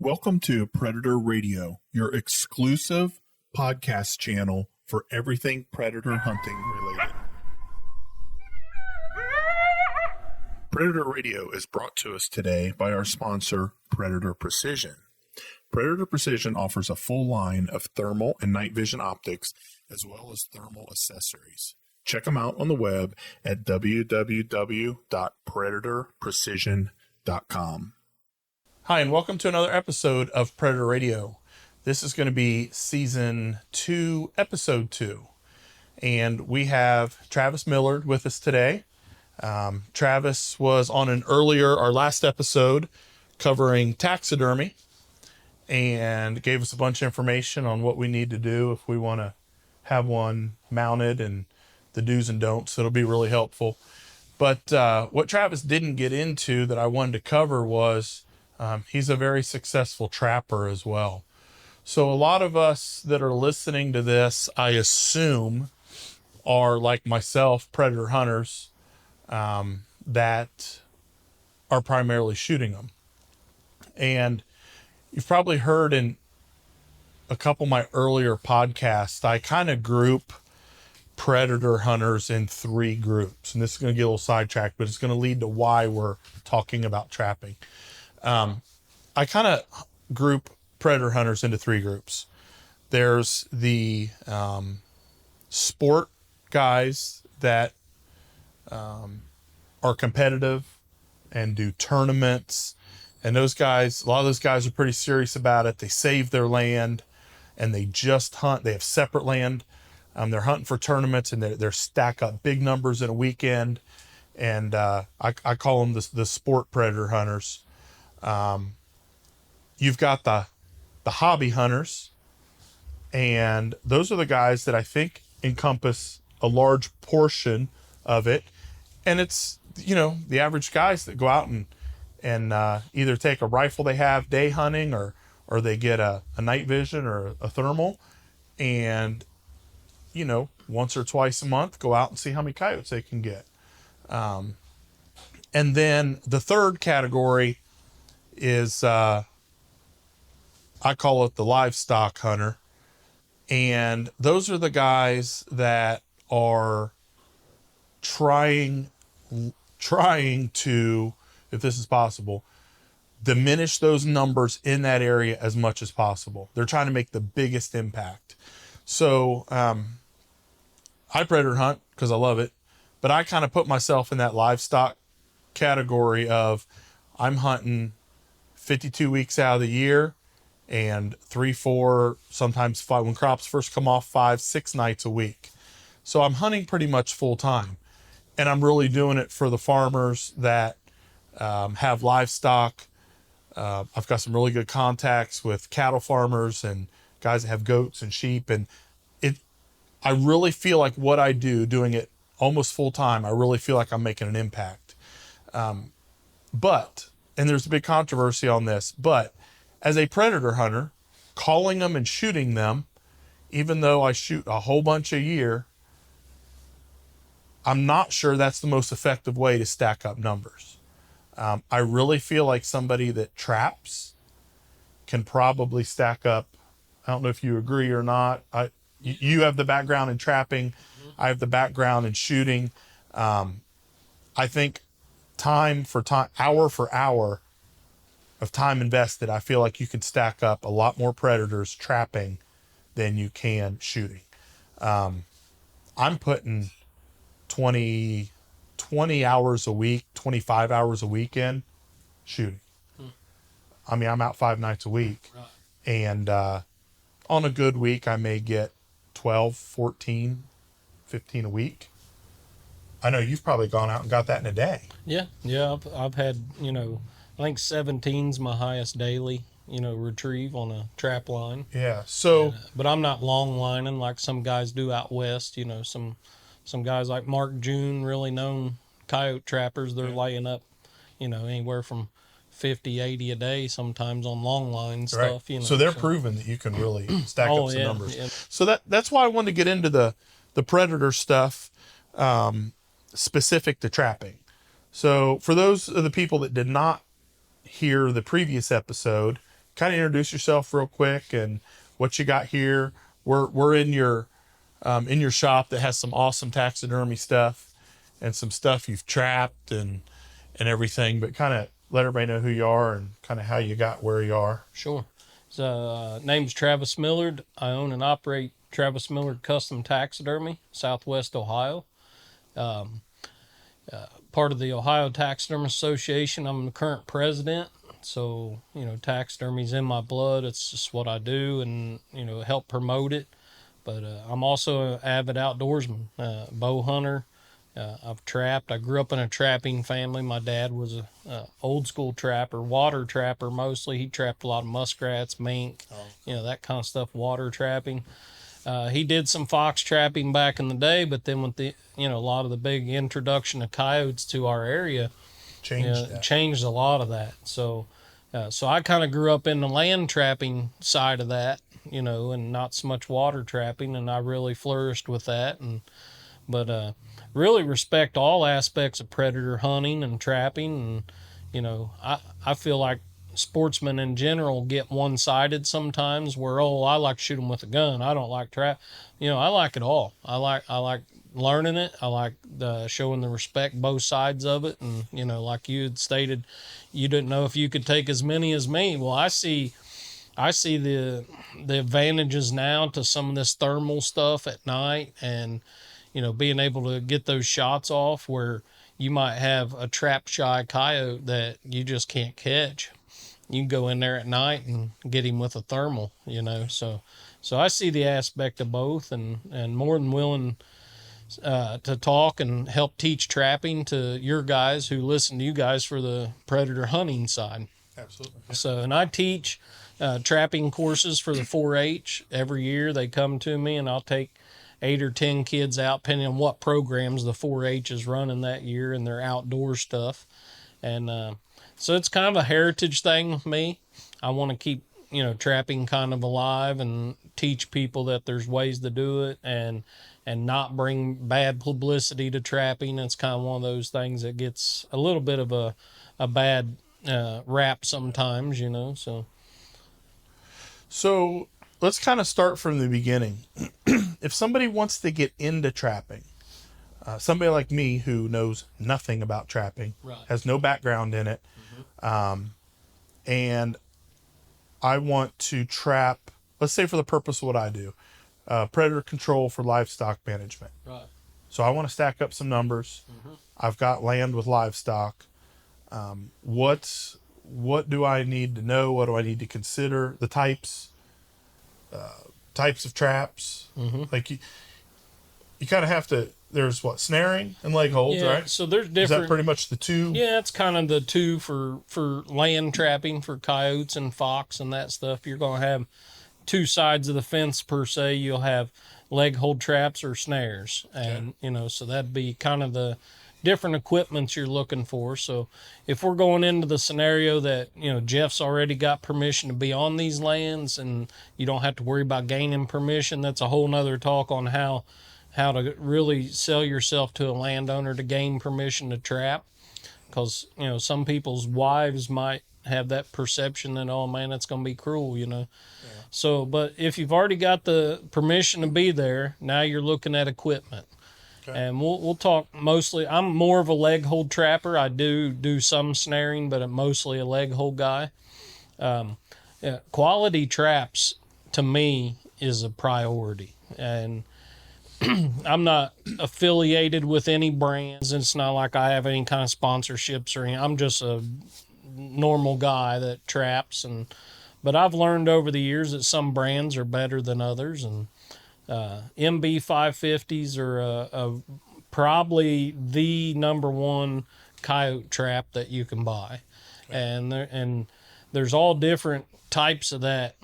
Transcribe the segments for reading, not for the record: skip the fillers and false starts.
Welcome to Predator Radio, your exclusive podcast channel for everything predator hunting related. Predator Radio is brought to us today by our sponsor, Predator Precision. Predator Precision offers a full line of thermal and night vision optics, as well as thermal accessories. Check them out on the web at www.predatorprecision.com. Hi, and welcome to another episode of Predator Radio. This is going to be Season 2, Episode 2. And we have Travis Millard with us today. Travis was on our last episode, covering taxidermy, and gave us a bunch of information on what we need to do if we want to have one mounted and the do's and don'ts. It'll be really helpful. But what Travis didn't get into that I wanted to cover was he's a very successful trapper as well. So a lot of us that are listening to this, I assume, are like myself, predator hunters that are primarily shooting them. And you've probably heard in a couple of my earlier podcasts, I kind of group predator hunters in three groups. And this is going to get a little sidetracked, but it's going to lead to why we're talking about trapping. I kind of group predator hunters into three groups. There's the sport guys that are competitive and do tournaments. And those guys, a lot of those guys are pretty serious about it. They save their land and they just hunt. They have separate land. They're hunting for tournaments and they're stack up big numbers in a weekend. And I call them the sport predator hunters. You've got the hobby hunters, and those are the guys that I think encompass a large portion of it. And it's, the average guys that go out and either take a rifle they have day hunting or they get a night vision or a thermal and, once or twice a month, go out and see how many coyotes they can get. And then the third category is, I call it the livestock hunter. And those are the guys that are trying to, if this is possible, diminish those numbers in that area as much as possible. They're trying to make the biggest impact. So, I predator hunt because I love it, but I kind of put myself in that livestock category of I'm hunting 52 weeks out of the year and 3, 4, sometimes 5, when crops first come off, 5, 6 nights a week. So I'm hunting pretty much full time, and I'm really doing it for the farmers that have livestock. I've got some really good contacts with cattle farmers and guys that have goats and sheep. And I really feel like what I do, doing it almost full time, I really feel like I'm making an impact. And there's a big controversy on this, but as a predator hunter, calling them and shooting them, even though I shoot a whole bunch a year, I'm not sure that's the most effective way to stack up numbers. I really feel like somebody that traps can probably stack up. I don't know if you agree or not. You have the background in trapping. I have the background in shooting. I think time for time, hour for hour of time invested, I feel like you can stack up a lot more predators trapping than you can shooting. I'm putting 20 hours a week, 25 hours a week in shooting. I mean, I'm out 5 nights a week. Right. And on a good week, I may get 12, 14, 15 a week. I know you've probably gone out and got that in a day. Yeah. I've had, I think 17's my highest daily, retrieve on a trap line. Yeah. So, but I'm not long lining like some guys do out west. Some guys like Mark June, really known coyote trappers, they're laying up, anywhere from 50, 80 a day sometimes on long line stuff. Right. So they're proving that you can really stack up some numbers. Yeah. So that's why I wanted to get into the predator stuff specific to trapping. So for those of the people that did not hear the previous episode, kind of introduce yourself real quick and what you got here. We're in your shop that has some awesome taxidermy stuff and some stuff you've trapped and everything, but kind of let everybody know who you are and kind of how you got where you are. Sure. So, name's Travis Millard. I own and operate Travis Millard Custom Taxidermy, Southwest Ohio. Part of the Ohio Taxidermy Association. I'm the current president. So, taxidermy's in my blood. It's just what I do and, help promote it. But I'm also an avid outdoorsman, bow hunter. I've trapped. I grew up in a trapping family. My dad was a old school trapper, water trapper mostly. He trapped a lot of muskrats, mink, that kind of stuff, water trapping. He did some fox trapping back in the day, but then with the, a lot of the big introduction of coyotes to our area, changed a lot of that. So I kind of grew up in the land trapping side of that, and not so much water trapping, and I really flourished with that. But really respect all aspects of predator hunting and trapping. And, I feel like sportsmen in general get one-sided sometimes where, I like to shoot them with a gun. I don't like trap. I like it all. I like learning it. I like showing the respect both sides of it. And, like you had stated, you didn't know if you could take as many as me. Well, I see the advantages now to some of this thermal stuff at night and, being able to get those shots off where you might have a trap shy coyote that you just can't catch. You can go in there at night and get him with a thermal, So I see the aspect of both and more than willing to talk and help teach trapping to your guys who listen to you guys for the predator hunting side. Absolutely. So, and I teach trapping courses for the 4-H every year. They come to me and I'll take 8 or 10 kids out, depending on what programs the 4-H is running that year and their outdoor stuff. And so it's kind of a heritage thing with me. I want to keep, trapping kind of alive and teach people that there's ways to do it and not bring bad publicity to trapping. It's kind of one of those things that gets a little bit of a bad rap sometimes, So let's kind of start from the beginning. If somebody wants to get into trapping, somebody like me who knows nothing about trapping, Right. has no background in it, and I want to trap, let's say for the purpose of what I do, predator control for livestock management. Right. So I want to stack up some numbers. I've got land with livestock. What do I need to know? What do I need to consider? The types of traps. Like you kind of have to. There's snaring and leg holds, right? So there's different. Is that pretty much the two? Yeah, it's kind of the two for land trapping for coyotes and fox and that stuff. You're going to have two sides of the fence per se. You'll have leg hold traps or snares, and so that'd be kind of the different equipments you're looking for. So if we're going into the scenario that Jeff's already got permission to be on these lands and you don't have to worry about gaining permission, that's a whole nother talk on how to really sell yourself to a landowner to gain permission to trap, because some people's wives might have that perception that, oh man, it's going to be cruel. So but if you've already got the permission to be there, now you're looking at equipment. And we'll talk mostly. I'm more of a leg hold trapper. I do some snaring, but I'm mostly a leg hold guy. Quality traps to me is a priority, and I'm not affiliated with any brands. It's not like I have any kind of sponsorships or anything. I'm just a normal guy that traps, but I've learned over the years that some brands are better than others, and MB 550s are probably the number one coyote trap that you can buy. Okay. And there's all different types of that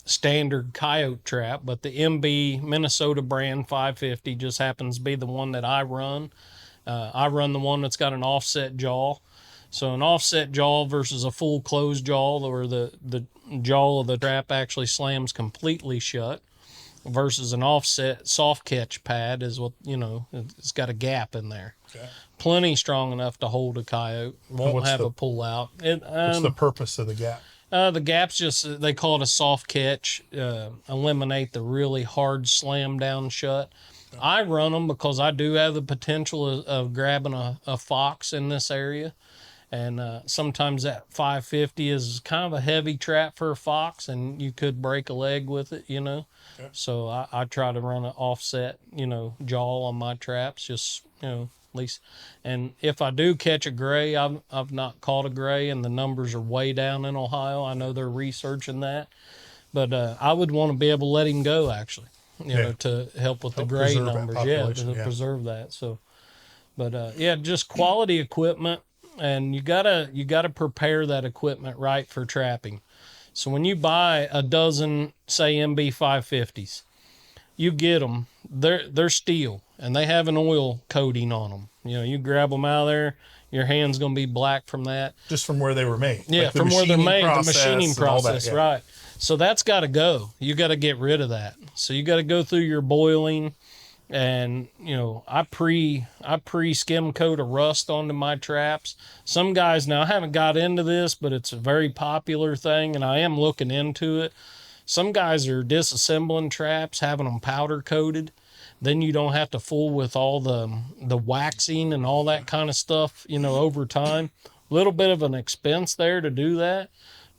standard coyote trap, but the MB Minnesota brand 550 just happens to be the one that I run. I run the one that's got an offset jaw. So an offset jaw versus a full closed jaw, where the jaw of the trap actually slams completely shut, versus an offset soft catch pad is what, it's got a gap in there. Okay. Plenty strong enough to hold a coyote. Won't have a pull out. What's the purpose of the gap? The gaps just, they call it a soft catch, eliminate the really hard slam down shut. I run them because I do have the potential of grabbing a fox in this area. And sometimes that 550 is kind of a heavy trap for a fox, and you could break a leg with it, you know. Okay. So I try to run an offset, you know, jaw on my traps, just, you know, at least. And if I do catch a gray, I've not caught a gray, and the numbers are way down in Ohio. I know they're researching that, but I would want to be able to let him go, actually, you know, to help with the gray preserve that numbers. population, To preserve that. So, but yeah, just quality equipment. And you gotta prepare that equipment right for trapping. So when you buy a dozen, say, MB 550s, you get them. They're steel, and they have an oil coating on them. You know, you grab them out of there, your hand's gonna be black from that. Just from where they were made. Yeah, like from where they're made, the process machining and all that, process, yeah. right? So that's got to go. You got to get rid of that. So you got to go through your boiling. And, you know, I pre skim coat of rust onto my traps. Some guys, now I haven't got into this, but it's a very popular thing, and I am looking into it. Some guys are disassembling traps, having them powder coated. Then you don't have to fool with all the waxing and all that kind of stuff, you know, over time. A little bit of an expense there to do that,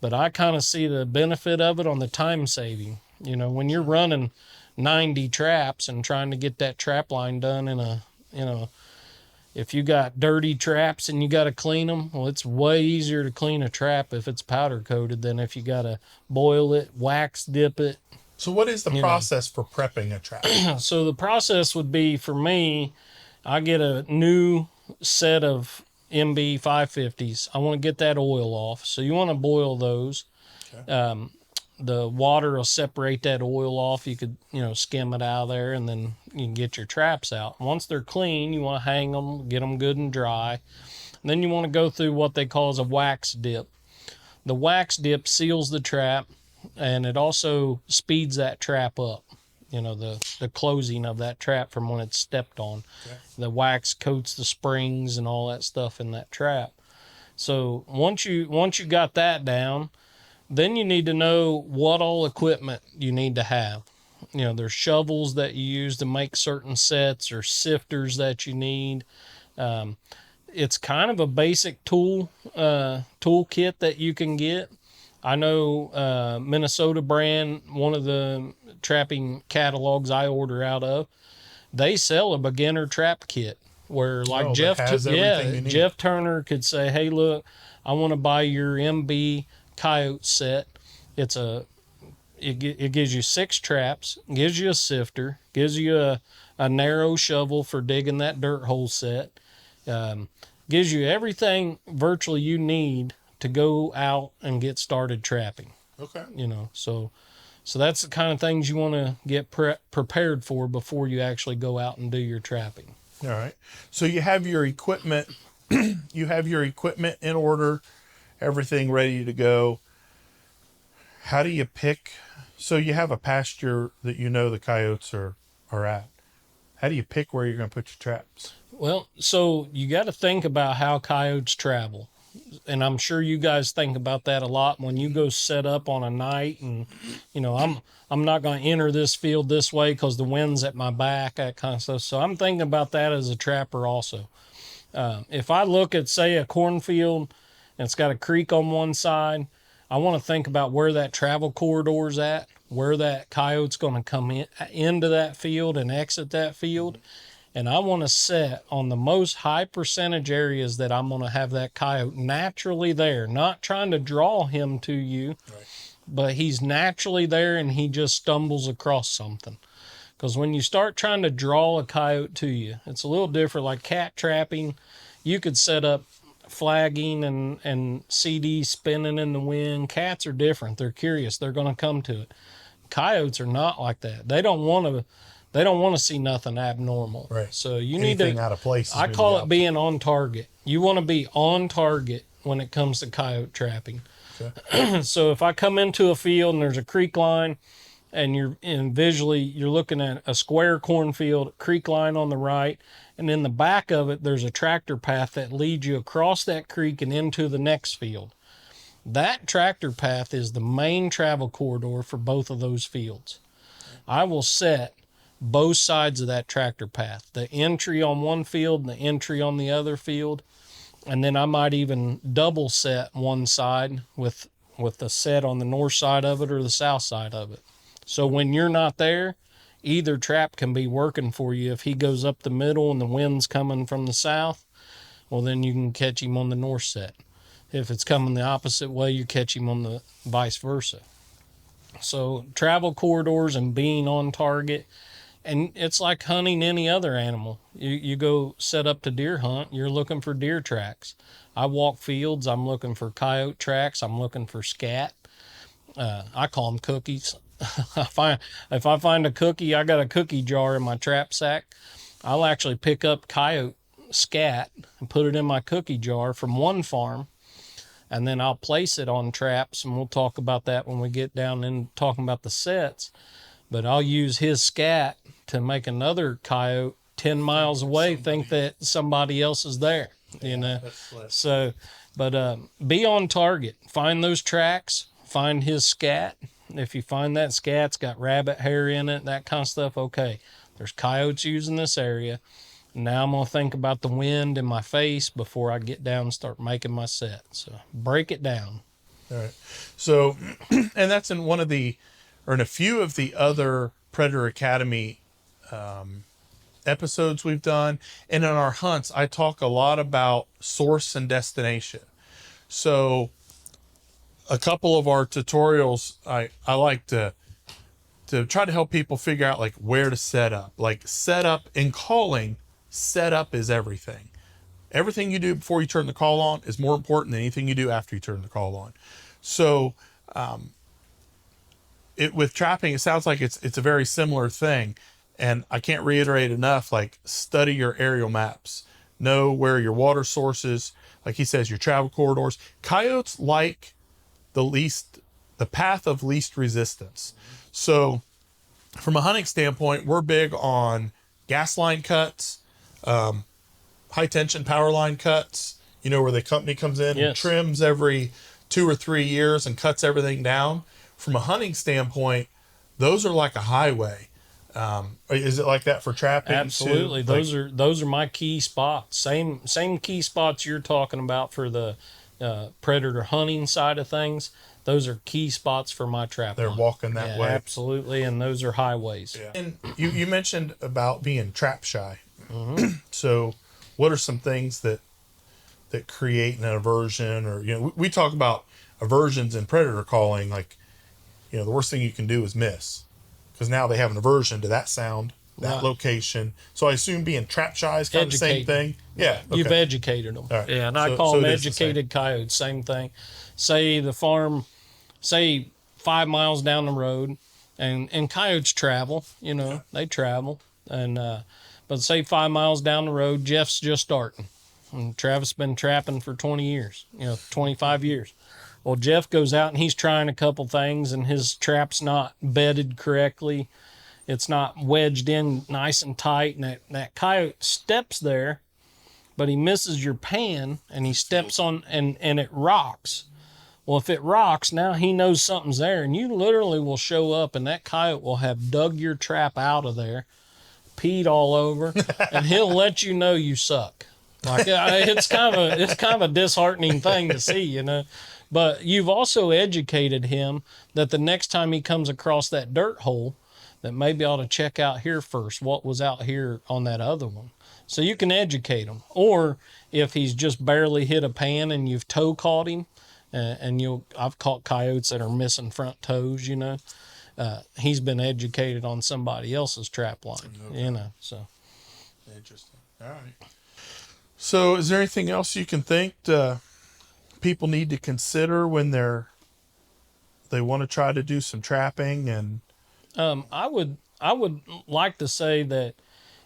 but I kind of see the benefit of it on the time saving. You know, when you're running 90 traps and trying to get that trap line done in a, you know, if you got dirty traps and you got to clean them, well, it's way easier to clean a trap if it's powder coated than if you got to boil it, wax dip it. So what is the process for prepping a trap? So the process would be, for me, I get a new set of MB 550s. I want to get that oil off. So you want to boil those. Okay. The water will separate that oil off. You could, you know, skim it out of there, and then you can get your traps out. Once they're clean, you want to hang them, get them good and dry. And then you want to go through what they call as a wax dip. The wax dip seals the trap, and it also speeds that trap up. You know, the closing of that trap from when it's stepped on. Okay. The wax coats the springs and all that stuff in that trap. So once you got that down, then you need to know what all equipment you need to have. You know, there's shovels that you use to make certain sets, or sifters that you need. It's kind of a basic toolkit that you can get. I know Minnesota brand, one of the trapping catalogs I order out of, they sell a beginner trap kit where, like, Jeff Turner could say, hey, look, I want to buy your MB coyote set. It gives you 6 traps, gives you a sifter, gives you a narrow shovel for digging that dirt hole set, gives you everything virtually you need to go out and get started trapping. Okay. You know, so that's the kind of things you want to get prepared for before you actually go out and do your trapping. All right. So you have your equipment, in order, everything ready to go. How do you pick? So you have a pasture that you know the coyotes are at. How do you pick where you're going to put your traps? Well, so you got to think about how coyotes travel. And I'm sure you guys think about that a lot when you go set up on a night, and, you know, I'm not going to enter this field this way because the wind's at my back, that kind of stuff. So I'm thinking about that as a trapper also. If I look at, say, a cornfield, and it's got a creek on one side, I want to think about where that travel corridor's at, where that coyote's going to come into that field and exit that field. And I want to set on the most high percentage areas that I'm going to have that coyote naturally there, not trying to draw him to you, right, but he's naturally there and he just stumbles across something. Because when you start trying to draw a coyote to you, it's a little different. Like cat trapping, you could set up flagging and CD spinning in the wind. Cats are different. They're curious. They're going to come to it. Coyotes are not like that. They don't want to see nothing abnormal. Right. So you Anything need to, out of place. I call it being on target. You want to be on target when it comes to coyote trapping. Okay. So if I come into a field and there's a creek line, and visually you're looking at a square cornfield, creek line on the right, and in the back of it there's a tractor path that leads you across that creek and into the next field. That tractor path is the main travel corridor for both of those fields. I will set both sides of that tractor path, the entry on one field and the entry on the other field. And then I might even double set one side with the set on the north side of it or the south side of it. So when you're not there, either trap can be working for you. If he goes up the middle and the wind's coming from the south, well, then you can catch him on the north set. If it's coming the opposite way, you catch him on the vice versa. So travel corridors and being on target, and it's like hunting any other animal. You go set up to deer hunt, you're looking for deer tracks. I walk fields, I'm looking for coyote tracks, I'm looking for scat. I call them cookies. If I find a cookie, I got a cookie jar in my trap sack. I'll actually pick up coyote scat and put it in my cookie jar from one farm, and then I'll place it on traps, and we'll talk about that when we get down in talking about the sets. But I'll use his scat to make another coyote 10 miles away think that somebody else is there, you know. So, but be on target. Find those tracks. Find his scat. If you find that scat's got rabbit hair in it, that kind of stuff, okay, there's coyotes using this area. Now I'm going to think about the wind in my face before I get down and start making my set. So break it down. All right. So, and that's in one of the, or in a few of the other Predator Academy episodes we've done. And in our hunts, I talk a lot about source and destination. So a couple of our tutorials, I like to try to help people figure out like where to set up. Like set up in calling, set up is everything. Everything you do before you turn the call on is more important than anything you do after you turn the call on. So with trapping, it sounds like it's a very similar thing. And I can't reiterate enough, like study your aerial maps. Know where your water sources, like he says, your travel corridors. Coyotes like the path of least resistance. So from a hunting standpoint, we're big on gas line cuts, high tension power line cuts, you know, where the company comes in and trims every 2 or 3 years and cuts everything down. From a hunting standpoint, those are like a highway. Is it like that for trapping? Absolutely. Too? Those are my key spots. Same key spots you're talking about for the predator hunting side of things. Those are key spots for my trap. They're hunt. walking that way. Absolutely, and those are highways. Yeah. And you mentioned about being trap shy. Mm-hmm. So what are some things that create an aversion, or, you know, we talk about aversions in predator calling, like, you know, the worst thing you can do is miss, because now they have an aversion to that sound, that location. So I assume being trap shy is kind of the same thing. Yeah. Okay. You've educated them. Right. Yeah, and I call them educated coyotes. Same thing. Say the farm, 5 miles down the road, and coyotes travel, you know, they travel. And, but say 5 miles down the road, Jeff's just starting. And Travis been trapping for 20 years, 25 years. Well, Jeff goes out and he's trying a couple things, and his trap's not bedded correctly. It's not wedged in nice and tight, and that coyote steps there, but he misses your pan, and he steps on, and it rocks. Well, if it rocks, now he knows something's there, and you literally will show up, and that coyote will have dug your trap out of there, peed all over, and he'll let you know you suck. Like, it's kind of a disheartening thing to see, you know. But you've also educated him that the next time he comes across that dirt hole, that maybe ought to check out here first, what was out here on that other one. So you can educate him. Or if he's just barely hit a pan and you've toe caught him, and I've caught coyotes that are missing front toes, you know. He's been educated on somebody else's trap line, you know. So interesting. All right. So is there anything else you can think people need to consider when they want to try to do some trapping? And I would like to say that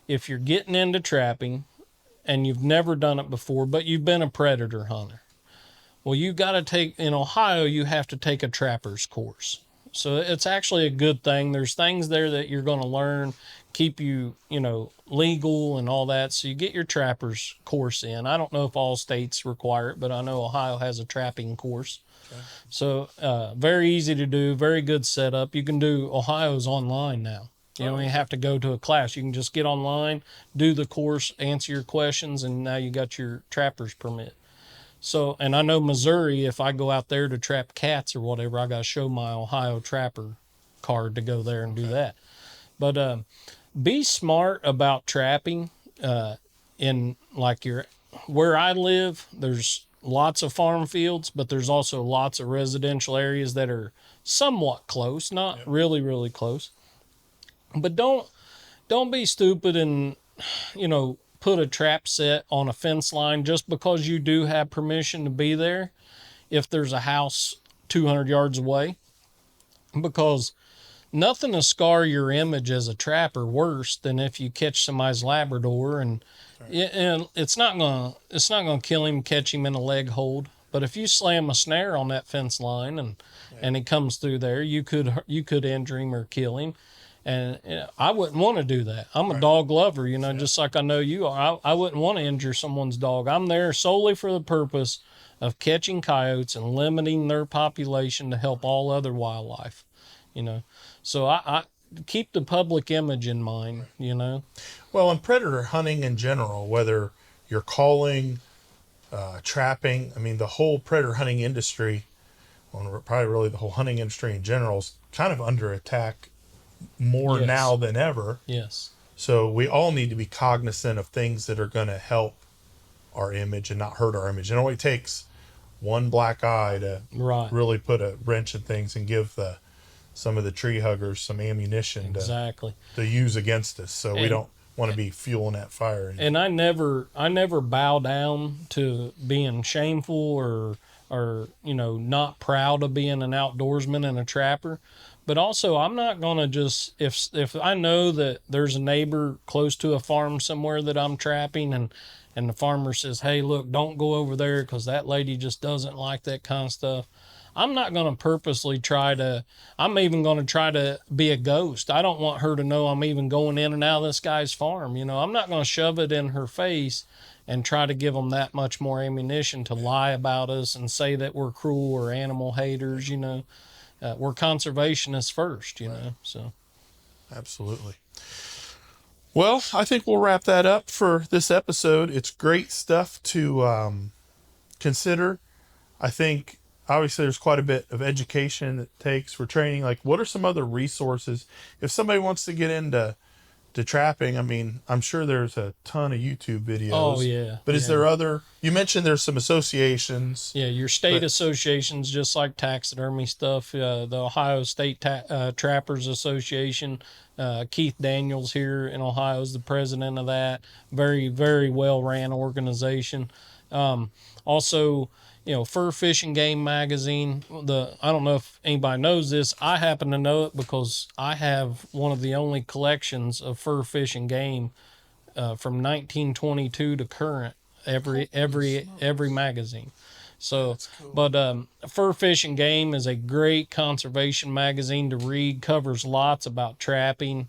if you're getting into trapping and you've never done it before, but you've been a predator hunter, well, you got to in Ohio, you have to take a trapper's course. So it's actually a good thing. There's things there that you're going to learn, keep you, legal and all that. So you get your trapper's course in. I don't know if all states require it, but I know Ohio has a trapping course. Okay. So very easy to do, very good setup. You can do Ohio's online now. You don't even have to go to a class. You can just get online, do the course, answer your questions, and now you got your trapper's permit. So, and I know Missouri, if I go out there to trap cats or whatever, I got to show my Ohio trapper card to go there and do that. But be smart about trapping. In like where I live, there's lots of farm fields, but there's also lots of residential areas that are somewhat close, not really, really close. But don't be stupid and, put a trap set on a fence line just because you do have permission to be there if there's a house 200 yards away. Because nothing will scar your image as a trapper worse than if you catch somebody's Labrador and it's not gonna kill him, catch him in a leg hold. But if you slam a snare on that fence line and he comes through there, you could injure him or kill him. And I wouldn't want to do that. I'm a dog lover, just like I know you are. I wouldn't want to injure someone's dog. I'm there solely for the purpose of catching coyotes and limiting their population to help all other wildlife, So I keep the public image in mind, Well, in predator hunting in general, whether you're calling, trapping, I mean, the whole predator hunting industry, probably really the whole hunting industry in general, is kind of under attack more now than ever. Yes. So we all need to be cognizant of things that are going to help our image and not hurt our image. It only takes one black eye to really put a wrench in things and give some of the tree huggers some ammunition to use against us. So we don't want to be fueling that fire. And I never bow down to being shameful or not proud of being an outdoorsman and a trapper. But also, I'm not going to just, if I know that there's a neighbor close to a farm somewhere that I'm trapping and the farmer says, hey, look, don't go over there because that lady just doesn't like that kind of stuff. I'm not going to purposely I'm even going to try to be a ghost. I don't want her to know I'm even going in and out of this guy's farm. I'm not going to shove it in her face and try to give them that much more ammunition to lie about us and say that we're cruel or animal haters, we're conservationists first, so. Absolutely. Well, I think we'll wrap that up for this episode. It's great stuff to consider. I think obviously there's quite a bit of education it takes for training. Like, what are some other resources if somebody wants to get into trapping? I mean, I'm sure there's a ton of YouTube videos. Oh yeah. But is there you mentioned there's some associations. Yeah, your state associations, just like taxidermy stuff. The Ohio State Trappers Association. Keith Daniels here in Ohio is the president of that. Very, very well ran organization. Also, Fur Fish and Game magazine. I don't know if anybody knows this. I happen to know it because I have one of the only collections of Fur Fish and Game from 1922 to current. Every magazine. So, cool. But Fur Fish and Game is a great conservation magazine to read. Covers lots about trapping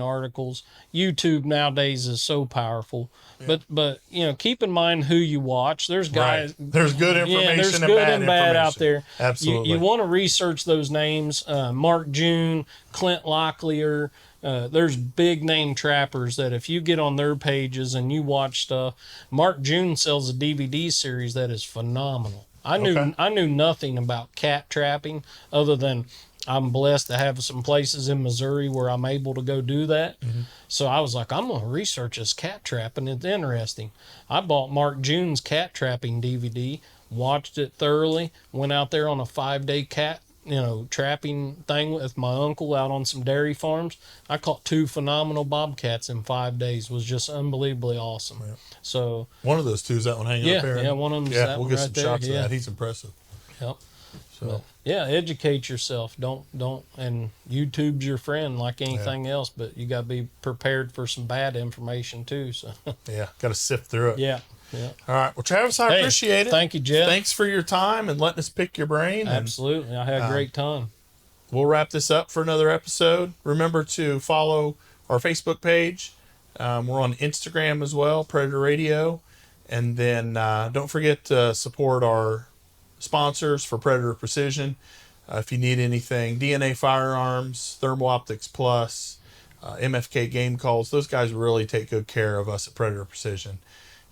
articles. YouTube nowadays is so powerful. Yeah. But keep in mind who you watch. There's guys. Right. There's good information. Yeah, there's good and bad out there. Absolutely. You want to research those names. Mark June, Clint Locklear. There's big name trappers that if you get on their pages and you watch stuff, Mark June sells a DVD series that is phenomenal. I knew nothing about cat trapping other than I'm blessed to have some places in Missouri where I'm able to go do that. Mm-hmm. So I was like, I'm going to research this cat trapping. It's interesting. I bought Mark June's cat trapping DVD, watched it thoroughly, went out there on a 5-day cat trapping thing with my uncle out on some dairy farms. I caught 2 phenomenal bobcats in 5 days. It was just unbelievably awesome. Yeah. So one of those 2 is that one hanging up there. Yeah, one of them's that one we'll get right some there. shots of that. He's impressive. Yep. So educate yourself. Don't and YouTube's your friend like anything else, but you got to be prepared for some bad information too. So got to sift through it. Yeah. Yeah. All right. Well, Travis, I appreciate it. Thank you, Jeff. Thanks for your time and letting us pick your brain. Absolutely. I had a great time. we'll wrap this up for another episode. Remember to follow our Facebook page. We're on Instagram as well, Predator Radio. And then don't forget to support our sponsors for Predator Precision. If you need anything, DNA Firearms, Thermal Optics Plus, MFK Game Calls, those guys really take good care of us at Predator Precision.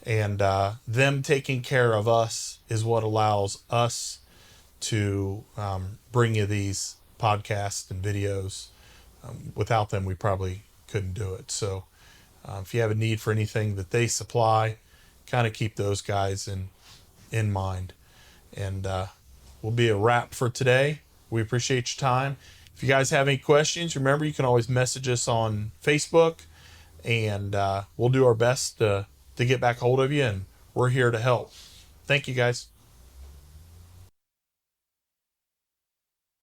And them taking care of us is what allows us to bring you these podcasts and videos. Without them, we probably couldn't do it. So if you have a need for anything that they supply, kind of keep those guys in mind. And will be a wrap for today. We appreciate your time. If you guys have any questions, remember you can always message us on Facebook, and we'll do our best to get back hold of you, and we're here to help. Thank you, guys.